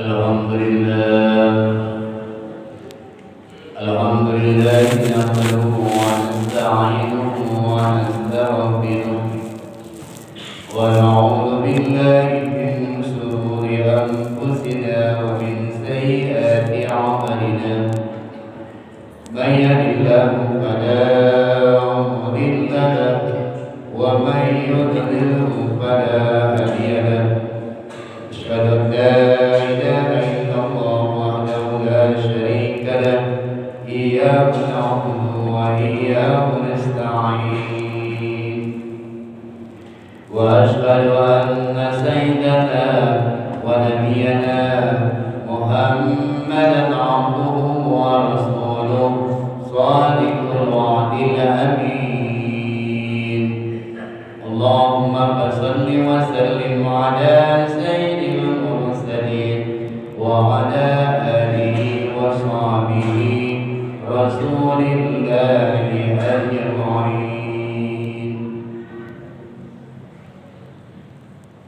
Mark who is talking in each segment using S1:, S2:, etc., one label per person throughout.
S1: Alhamdulillah, Alhamdulillah nahmaduhu wa nasta'inuhu wa nastaghfiruh wa na'udzu billahi min shururi anfusina wa min sayyiati a'malina. May yahdihillahu fala mudilla lahu wa may yudlilhu fala hadiya lahu. Asyhadu an la ilaha illallah wahdahu la syarika lahu. إياك نعبد وإياك نستعين وأشهد أن سيدنا ونبينا محمدا عبده ورسوله صادق الوعد الأمين. اللهم صل وسلم على سيد المرسلين وعلى آله وصحبه رسول الله أجمعين.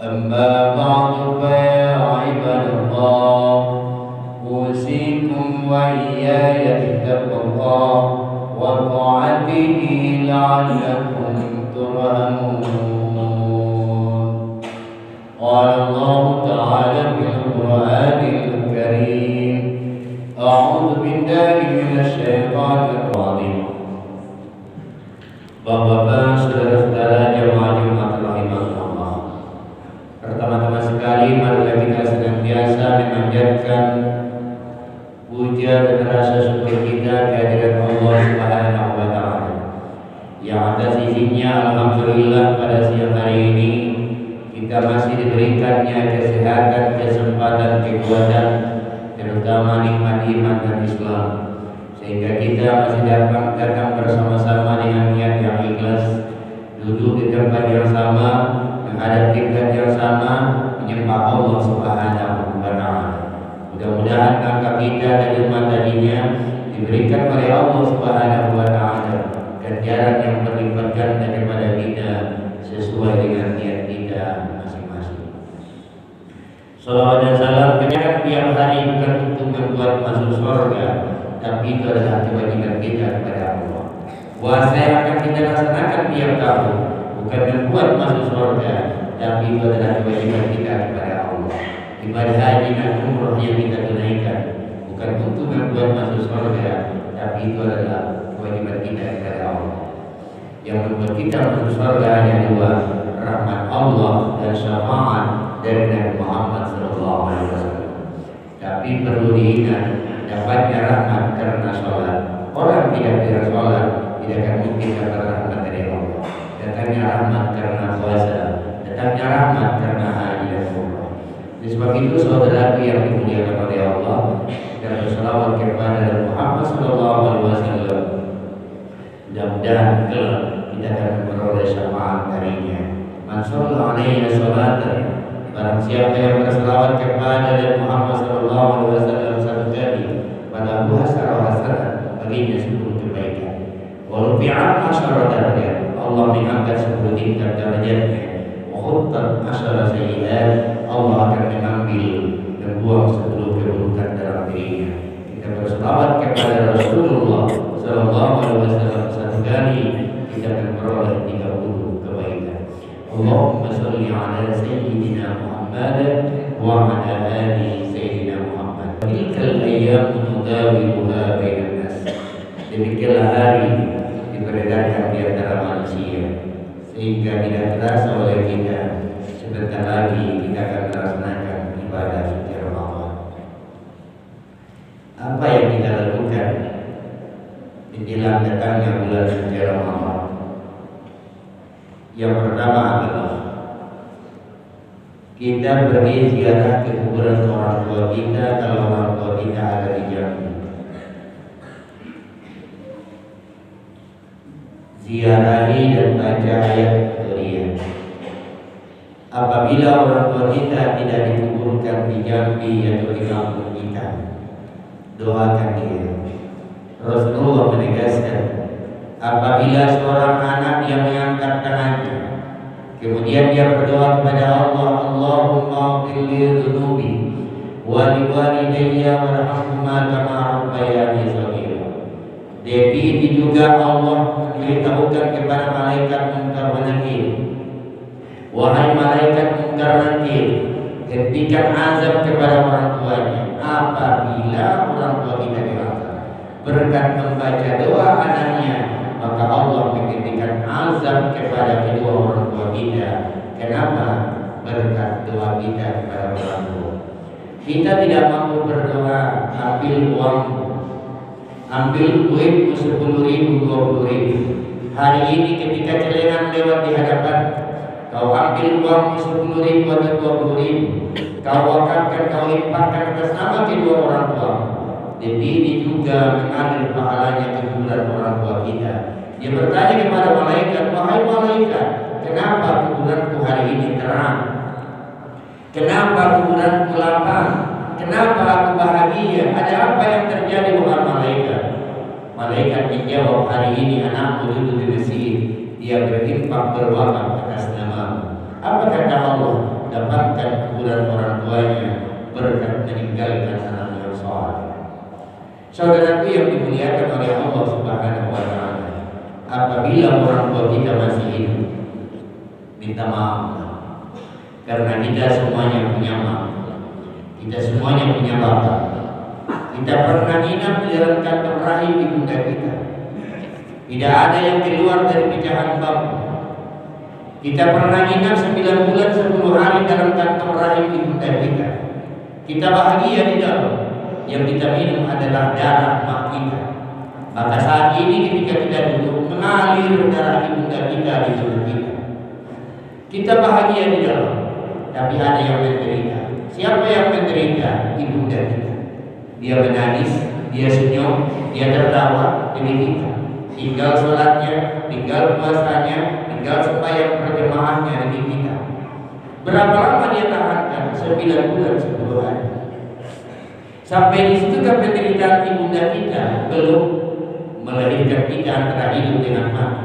S1: أما بعد فيا عباد الله أوصيكم وإياي بتقوى الله وطاعته لعلكم ترحمون. قال الله تعالى في القرآن الكريم: أعوذ بالله من الشيطان الرجيم. Bapak-bapak, saudara-saudara jemaah Jumat rahimahullah. Pertama-tama sekali marilah kita senantiasa memanjatkan puja dan rasa syukur kita kehadirat Allah Subhanahu wa taala. Yang atas izinnya alhamdulillah pada siang hari ini kita masih diberikannya kesehatan, kesempatan, kekuatan, terutama nikmat iman dan Islam, sehingga kita masih datang bersama-sama dengan niat yang ikhlas, duduk di tempat yang sama, menghadap kiblat yang sama, menyembah Allah Subhanahu wa taala. Mudah-mudahan langkah kita dari umat tadinya diberikan oleh Allah Subhanahu wa taala ganjaran yang berlipat ganda kepada kita sesuai dengan niat kita masing-masing. Salawat dan salam kepada tiap hari bukan untuk membuat masuk surga, tapi itu adalah kewajiban kita kepada Allah. Puasa yang akan kita laksanakan tiap tahun bukan membuat masuk surga, tapi itu adalah kewajiban kita kepada Allah. Ibadah haji dan umrah yang kita tunaikan bukan untuk membuat masuk surga, tapi itu adalah kewajiban kita kepada Allah. Yang membuat kita masuk surga hanya dua: rahmat Allah dan syafaat dari Nabi Muhammad SAW. Tapi perlu diingat, dapatnya rahmat karena sholat. Orang tidak sholat tidak akan mungkin dapat rahmat dari Allah. Datangnya rahmat karena puasa, datangnya rahmat karena haji dan umrah. Oleh sebab itu, saudaraku yang dimuliakan oleh Allah, kita berselawat kepada Nabi Muhammad SAW. Mudah-mudahan kelak kita akan memperoleh syafaat darinya. Man shalla alaihi salatan, barang siapa yang berselawat kepada Nabi Muhammad SAW satu kali, pada hasanah hasanah, baginya 10 kebaikan. Wa rufi'at 10 darajat, Allah mengangkat 10 tingkat derajatnya. Wa khuttat 10 sayyi'at, Allah akan mengambil dan buang 10 keburukan dalam dirinya. Kita berselawat kepada Rasulullah SAW satu kali, kita akan memperoleh 30 kebaikan. Allahumma sholli ala sayyidina Muhammad wa ala ali sayyidina Muhammad. Tilkal ayyamu nudawiluha bainan nas. Demikianlah hari diberedarkan di antara manusia, sehingga tidak terasa oleh kita sebentar lagi kita akan melaksanakan ibadah suci Ramadan. Apa yang kita lakukan menjelang datangnya bulan suci Ramadan? Yang pertama adalah kita pergi ziarah ke kuburan orang tua kita kalau orang tua kita ada di Jambi. Ziarahi dan baca ayat Qur'an. Apabila orang tua kita tidak dikuburkan di Jambi atau di kampung kita, doakan dia. Rasulullah menegaskan, apabila seorang anak yang mengangkat tangannya kemudian dia berdoa kepada Allah, Allahumma ighfir li dhunubi, wa liwalidayya warhamhuma kama rabbayani shaghira. Depi juga Allah memberitahukan kepada malaikat munkar wa nakir, wahai malaikat munkar nakir, hentikan azab kepada orang tuanya apabila orang tua kita diazab. Berkat membaca doa anaknya, maka Allah menghentikan azab kepada kedua orang tua kita. Kenapa? Berkat doa kita kepada orang tua. Kita tidak mampu berdoa, ambil uang, ambil duit 10.000, 20.000. Hari ini ketika celengan lewat di hadapan, kau ambil uang 10.000 atau 20.000, kau wakafkan, kau infakkan atas nama kedua orang tua. Jadi ini juga mengalir pahalanya kuburan orang tua kita. Dia bertanya kepada malaikat, wahai malaikat, kenapa kuburanku hari ini terang? Kenapa kuburanku lapang? Kenapa aku bahagia? Ada apa yang terjadi wahai malaikat? Malaikat menjawab, hari ini anakmu duduk di masjid, dia berinfak berwakaf atas namamu. Apa kata Allah? Dapatkan kuburan orang tuanya berkat meninggalkan anak yang saleh. Saudaraku yang dimuliakan oleh Allah Subhanahu wa taala, apabila orang tua kita masih hidup, minta maaf, karena kita semuanya punya mak, kita semuanya punya bapak. Kita pernah nginap di dalam kantong rahim ibunda kita. Tidak ada yang keluar dari pecahan bambu. Kita pernah nginap 9 bulan 10 hari dalam kantong rahim ibunda kita. Kita bahagia di dalam. Yang kita minum adalah darah mak kita. Maka saat ini ketika kita duduk, mengalir darah ibunda kita di tubuh kita. Kita bahagia di dalam. Tapi ada yang menderita. Siapa yang menderita? Ibunda kita. Dia menangis, dia senyum, dia tertawa demi kita. Tinggal sholatnya, tinggal puasanya, tinggal sembahyang berjemaahnya demi kita. Berapa lama dia tahankan? 9 bulan 10 hari. Sampai di situ kan penderitaan ibunda kita belum melahirkan kita antara hidup dengan mati.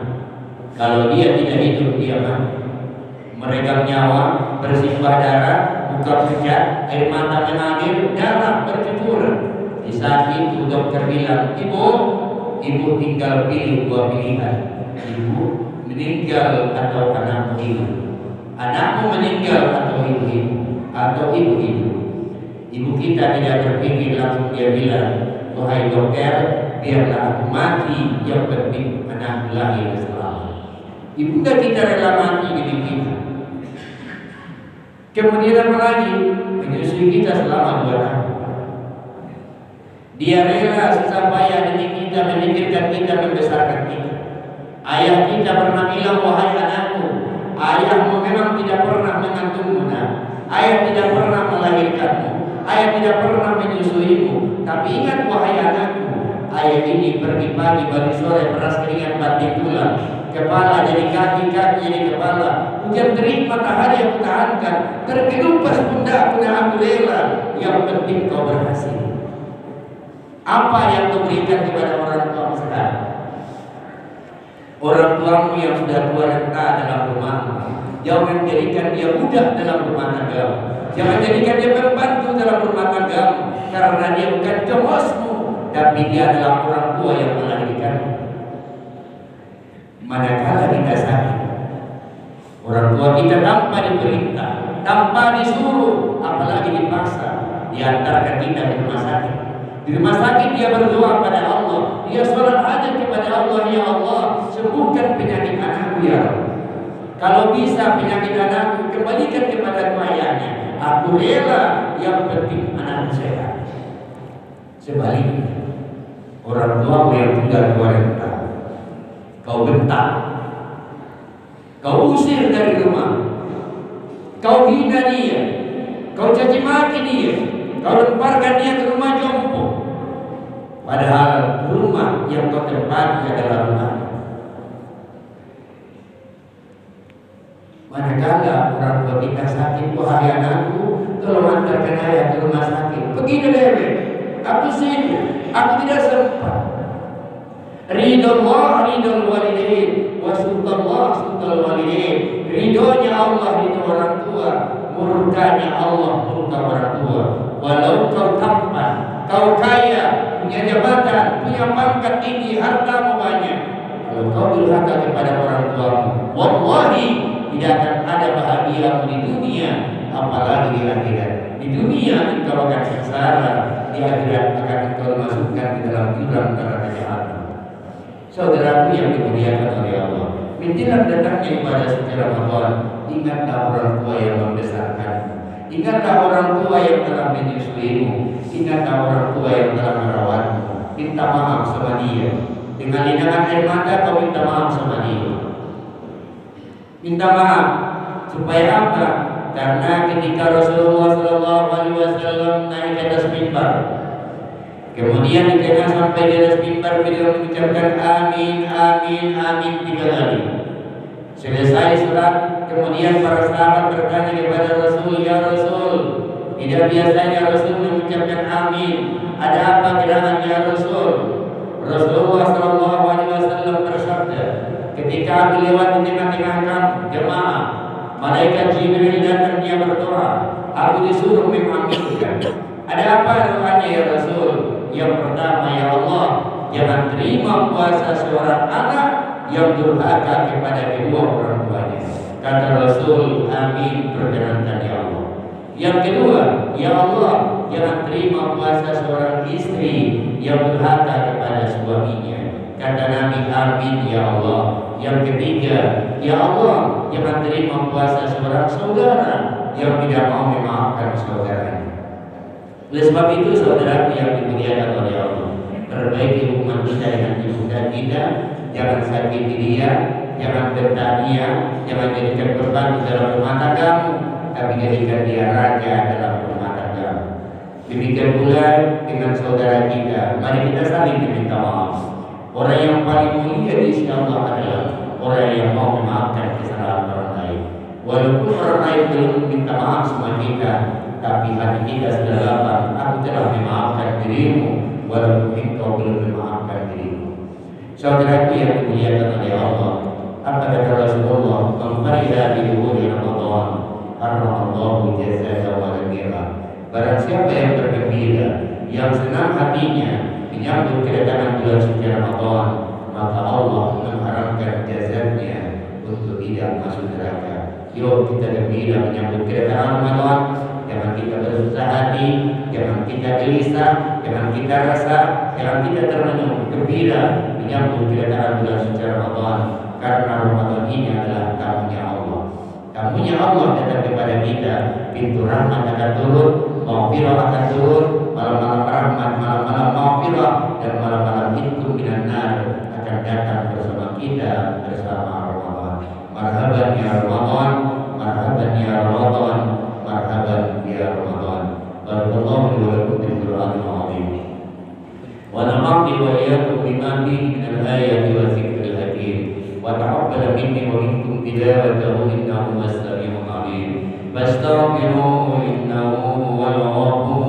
S1: Kalau dia tidak hidup, dia mati. Meregang nyawa, bersimbah darah, buka pecah, air mata mengalir, darah bercucuran. Di saat itu dokter bilang, ibu tinggal pilih 2 pilihan. Ibu meninggal atau anakmu hidup. Anakmu meninggal atau ibu hidup, atau ibu hidup. Ibu kita tidak berpikir, langsung dia bilang, wahai dokter, biarlah aku mati, yang penting anakku lahir selamat. Ibunda kita rela mati demi kita. Kemudian apa lagi? Menyusui kita selama 2 tahun. Dia rela susah payah demi kita, memikirkan kita, membesarkan kita. Ayah kita pernah bilang, wahai anakku, ayahmu memang tidak pernah mengandungmu, ayah tidak pernah melahirkanmu, ayah tidak pernah menyusuimu. Tapi ingat wahai anakku, ayah ini pergi pagi, balik sore, peras keringat, banting tulang, kepala jadi kaki, kaki jadi kepala. Hujan terik, matahari aku tahankan, terkelupas pundak pun aku rela. Yang penting kau berhasil. Apa yang kau berikan kepada orang tua sekarang? Orang tuamu yang sudah tua renta dalam rumahmu, jangan jadikan dia budak dalam rumah tanggamu. Jangan jadikan dia membantu dalam rumah tanggamu, karena dia bukan cemosmu, tapi dia adalah orang tua yang melahirkanmu. Manakala kita sakit, orang tua kita tanpa diperintah, tanpa disuruh, apalagi dipaksa, diantarkan kita ke rumah sakit. Di rumah sakit dia berdoa pada Allah, dia sholat hajat kepada Allah, ya Allah, sembuhkan penyakit anakku ya Allah. Kalau bisa penyakit anakku kembalikan kepada ayahnya, aku rela, yang penting anakku sehat. Sebaliknya, orang tua yang sudah tua renta, kau bentak, kau usir dari rumah, kau hina dia, kau caci maki dia, kau lemparkan dia ke rumah jompo. Padahal rumah yang kau tempati adalah rumah. Manakala orang tua kita sakit, wahai anakku, tolong antarkan ayah ke rumah sakit. Begini dewe, aku sibuk, aku tidak sempat. Ridullah ridul walidain, wa sultallah sultal walidain. Ridhonya Allah ridho orang tua, murkanya Allah murka orang tua. walau kau tampan, kau kaya, punya jabatan, punya pangkat tinggi, hartamu banyak, kalau kau durhaka kepada orang tuamu, wallahi tidak akan ada bahagiamu di dunia, apalagi di akhirat. Di dunia engkau akan sengsara, di akhirat akan engkau masukkan di dalam jurang neraka jahanam. Saudaraku yang dimuliakan oleh Allah, menjelang datangnya ibadah suci Ramadan, ingatlah orang tua yang membesarkan, ingatlah orang tua yang telah menyusuimu, ingatlah orang tua yang telah merawatmu. Minta maaf sama dia. Dengan linangan air mata kau minta maaf sama dia. Minta maaf supaya apa? Karena ketika Rasulullah SAW naik ke atas mimbar, kemudian di tengah sampai di atas mimbar beliau mengucapkan amin, amin, amin 3 kali. Selesai surat, kemudian para sahabat bertanya kepada Rasul, ya Rasul, tidak biasanya Rasul mengucapkan amin. Ada apa gerangan ya Rasul? Rasulullah SAW bersabda, ketika aku lewat di tengah-tengah kamu jemaah, malaikat Jibril datang, dia berdoa, aku disuruh mengaminkan. Ada apa doanya ya Rasul? Yang pertama, ya Allah, jangan terima puasa seorang anak yang durhaka kepada kedua orang tuanya. Kata Rasul, amin, perkenankan ya Allah. Yang kedua, ya Allah, jangan terima puasa seorang istri yang durhaka kepada suaminya. Kata Nabi, amin ya Allah. Yang ketiga, ya Allah, jangan terima puasa seorang saudara yang tidak mau memaafkan saudaranya. Oleh sebab itu, saudara yang dimuliakan oleh Allah, perbaiki hubungan kita dengan ibunda kita. Jangan sakiti dia, jangan bentak dia, jangan jadikan beban di dalam rumah tanggamu, tapi jadikan dia raja dalam rumah tanggamu. Demikian pula dengan saudara kita, mari kita saling meminta maaf. Orang yang paling mulia di sisi Allah adalah orang yang mau memaafkan kesalahan orang lain. Walaupun orang lain belum meminta maaf sama kita, tapi hati kita sudah lapang. Aku telah memaafkan dirimu, walaupun engkau belum memaafkan dirimu. Saudaraku yang dimuliakan oleh Allah, apa kata Rasulullah? Memperida di bulan Ramadan, Ar-Ramadhan jazaa wa ghafira. Barang siapa yang bergembira, yang senang hatinya menyambut kedatangan bulan suci Ramadan, maka Allah mengharamkan jazanya untuk tidak masuk neraka. Yuk kita gembira menyambut kedatangan Ramadan. Jangan kita bersusah hati, jangan kita gelisah, jangan kita resah, jangan kita termenung. Gembira menyambut kedatangan bulan suci Ramadan, karena Ramadan ini adalah tamunya Allah. Tamunya Allah datang kepada kita. Pintu rahmat akan turun, maghfirah akan turun, malam-malam rahmat, malam-malam maghfirah, dan malam-malam itu minan nar akan datang bersama kita bersama Ramadan. Marhaban ya Ramadan, marhaban ya Ramadan, marhaban ya Ramadan. Barakallahu li wa lakum fil Qur'anil azim. Wa nafa'ni wa iyyakum bima fihi min al-ayati wa dzikril hakim. Wa taqabbal minni wa minkum tilawatahu innahu was-sami'ul 'alim. Fastaghfiruhu innahu huwal ghafurur